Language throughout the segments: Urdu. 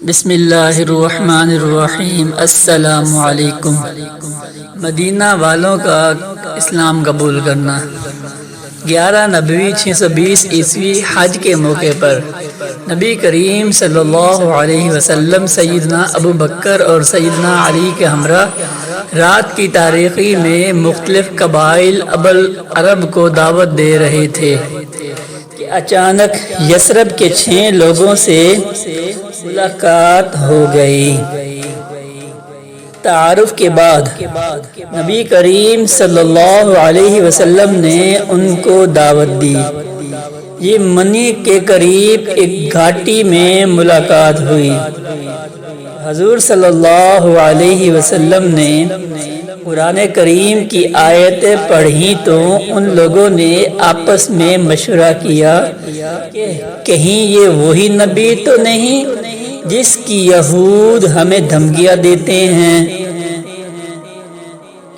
بسم اللہ الرحمن الرحیم۔ السلام علیکم۔ مدینہ والوں کا اسلام قبول کرنا۔ 11 نبوی 620 عیسوی حج کے موقع پر نبی کریم صلی اللہ علیہ وسلم سیدنا ابو بکر اور سیدنا علی کے ہمراہ رات کی تاریکی میں مختلف قبائل عرب کو دعوت دے رہے تھے کہ اچانک یثرب کے 6 لوگوں سے ملاقات ہو گئی۔ تعارف کے بعد نبی کریم صلی اللہ علیہ وسلم نے ان کو دعوت دی۔ یہ منی کے قریب ایک گھاٹی میں ملاقات ہوئی۔ حضور صلی اللہ علیہ وسلم نے قرآن کریم کی آیتیں پڑھی تو ان لوگوں نے آپس میں مشورہ کیا کہ کہیں یہ وہی نبی تو نہیں جس کی یہود ہمیں دھمکیاں دیتے ہیں؟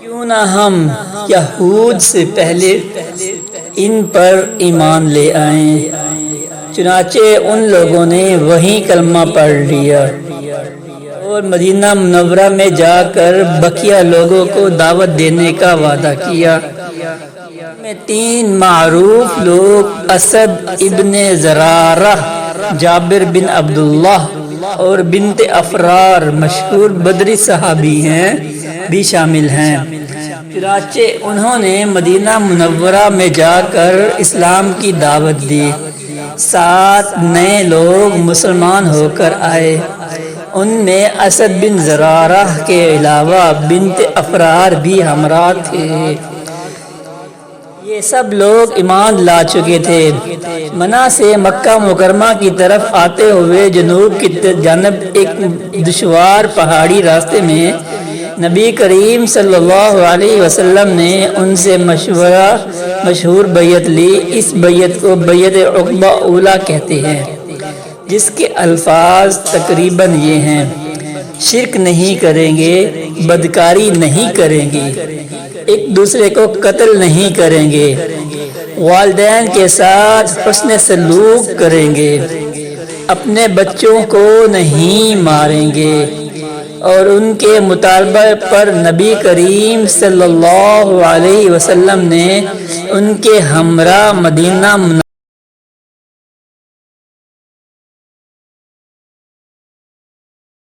کیوں نہ ہم یہود سے پہلے ان پر ایمان لے آئیں۔ چنانچہ ان لوگوں نے وہی کلمہ پڑھ لیا اور مدینہ منورہ میں جا کر بقیہ لوگوں کو دعوت دینے کا وعدہ کیا۔ میں 3 معروف لوگ اسد ابن زرارہ، جابر بن عبداللہ اور بنت افرار مشہور بدری صحابی ہیں بھی شامل ہیں۔ چنانچہ انہوں نے مدینہ منورہ میں جا کر اسلام کی دعوت دی۔ 7 نئے لوگ مسلمان ہو کر آئے۔ ان میں اسد بن زرارہ کے علاوہ بنت افرار بھی ہمراہ تھے۔ یہ سب لوگ ایمان لا چکے تھے۔ منا سے مکہ مکرمہ کی طرف آتے ہوئے جنوب کی جانب ایک دشوار پہاڑی راستے میں نبی کریم صلی اللہ علیہ وسلم نے ان سے مشہور بیعت لی۔ اس بیعت کو بیعت عقبہ اولیٰ کہتے ہیں، جس کے الفاظ تقریباً یہ ہیں: شرک نہیں کریں گے، بدکاری نہیں کریں گے، ایک دوسرے کو قتل نہیں کریں گے، والدین کے ساتھ حسن سلوک کریں گے، اپنے بچوں کو نہیں ماریں گے، اور ان کے مطالبہ پر نبی کریم صلی اللہ علیہ وسلم نے ان کے ہمراہ مدینہ